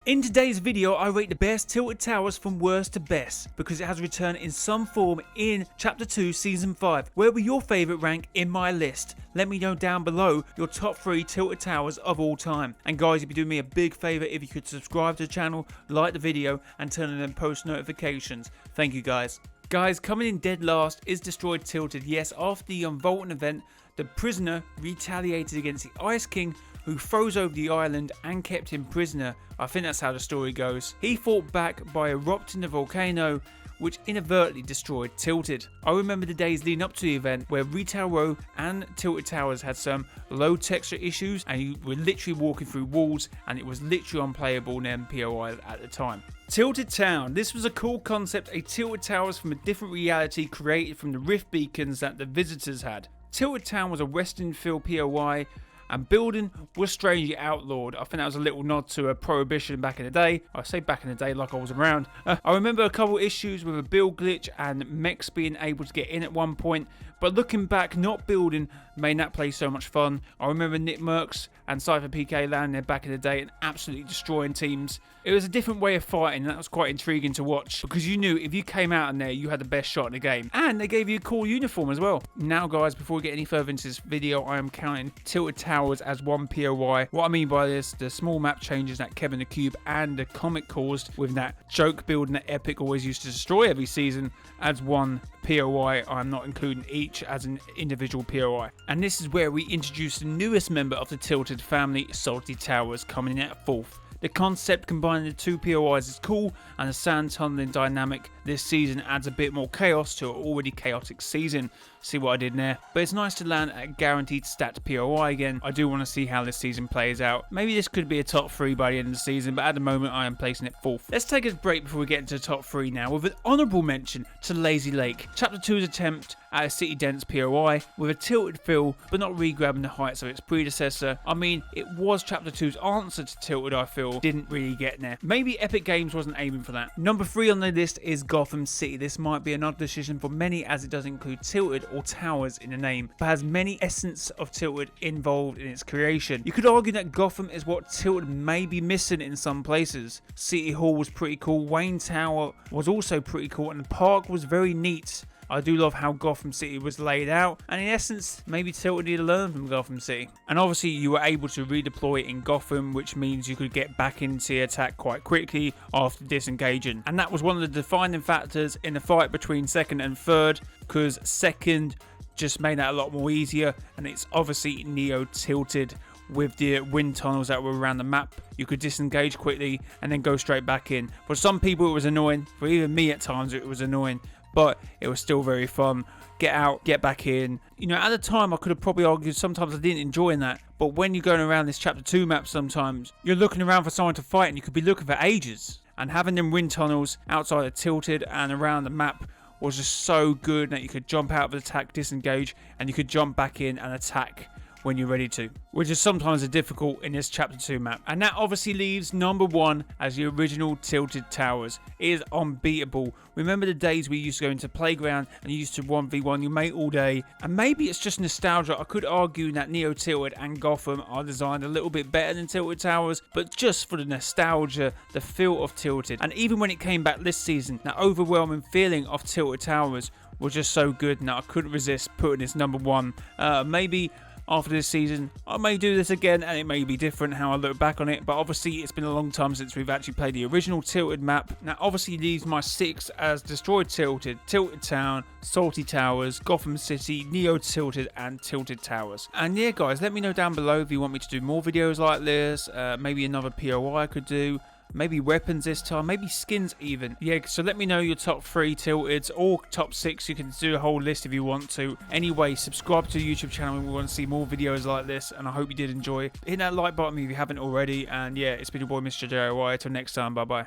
In today's video, I rate the best tilted towers from worst to best because it has returned in some form in Chapter 2 Season 5. Where were your favourite rank in my list? Let me know down below your top 3 tilted towers of all time. And guys, you'd be doing me a big favour if you could subscribe to the channel, like the video and turn on them post notifications. Thank you guys. Guys, coming in dead last is Destroyed Tilted. Yes, after the Unvaulting event, the prisoner retaliated against the Ice King, who froze over the island and kept him prisoner. I think that's how the story goes. He fought back by erupting the volcano, which inadvertently destroyed Tilted. I remember the days leading up to the event where Retail Row and Tilted Towers had some low texture issues and you were literally walking through walls and it was literally unplayable in them POIs at the time. Tilted Town. This was a cool concept, a Tilted Towers from a different reality created from the rift beacons that the visitors had. Tilted Town was a Western Phil POI and building was strangely outlawed. I think that was a little nod to a prohibition back in the day. I say back in the day like I was around. I remember a couple issues with a build glitch and mechs being able to get in at one point, but looking back, not building made that place so much fun. I remember Nick Mercs and Cypher PK landing there back in the day and absolutely destroying teams. It was a different way of fighting and that was quite intriguing to watch because you knew if you came out in there you had the best shot in the game, and they gave you a cool uniform as well. Now guys, before we get any further into this video, I am counting Tilted Towers as one POI. What I mean by this, the small map changes that Kevin the Cube and the comic caused with that joke building that Epic always used to destroy every season as one POI. I'm not including each as an individual POI. And this is where we introduce the newest member of the Tilted family, Salty Towers, coming in at 4th. The concept combining the two POIs is cool, and the sand tunneling dynamic this season adds a bit more chaos to an already chaotic season. See what I did there? But it's nice to land a guaranteed stat POI again. I do want to see how this season plays out. Maybe this could be a top 3 by the end of the season, but at the moment I am placing it 4th. Let's take a break before we get into the top 3 now with an honourable mention to Lazy Lake. Chapter 2's attempt at a city dense POI with a tilted feel but not re-grabbing the heights of its predecessor. I mean, it was Chapter 2's answer to Tilted, I feel. Didn't really get there. Maybe Epic Games wasn't aiming for that. Number 3 on the list is Gotham City. This might be an odd decision for many as it does include Tilted or Towers in the name, but has many essence of Tilted involved in its creation. You could argue that Gotham is what Tilted may be missing in some places. City Hall was pretty cool, Wayne Tower was also pretty cool, and the park was very neat. I do love how Gotham City was laid out, and in essence, maybe Tilted need to learn from Gotham City. And obviously you were able to redeploy in Gotham, which means you could get back into the attack quite quickly after disengaging. And that was one of the defining factors in the fight between 2nd and 3rd, because 2nd just made that a lot more easier, and it's obviously Neo tilted with the wind tunnels that were around the map. You could disengage quickly and then go straight back in. For some people it was annoying, for even me at times it was annoying, but it was still very fun. Get out, get back in. You know, at the time I could have probably argued sometimes I didn't enjoy that, but when you're going around this Chapter 2 map sometimes, you're looking around for someone to fight and you could be looking for ages. And having them wind tunnels outside of Tilted and around the map was just so good that you could jump out of the attack, disengage, and you could jump back in and attack when you're ready to, which is sometimes difficult in this Chapter 2 map. And that obviously leaves number 1 as the original Tilted Towers. It is unbeatable. Remember the days we used to go into playground and you used to 1v1 your mate all day, and maybe it's just nostalgia. I could argue that Neo Tilted and Gotham are designed a little bit better than Tilted Towers, but just for the nostalgia, the feel of Tilted. And even when it came back this season, that overwhelming feeling of Tilted Towers was just so good, and I couldn't resist putting this number 1. Maybe after this season I may do this again and it may be different how I look back on it, but obviously it's been a long time since we've actually played the original Tilted map. Now obviously leaves my 6 as Destroyed Tilted, Tilted Town, Salty Towers, Gotham City, Neo Tilted and Tilted Towers. And yeah guys, let me know down below if you want me to do more videos like this, maybe another POI I could do. Maybe weapons this time, maybe skins even. Yeah, so let me know your top 3 tilteds or top 6. You can do a whole list if you want to. Anyway, subscribe to the YouTube channel if you want to see more videos like this, and I hope you did enjoy. Hit that like button if you haven't already, and yeah, it's been your boy Mr. DIY. Till next time, bye bye.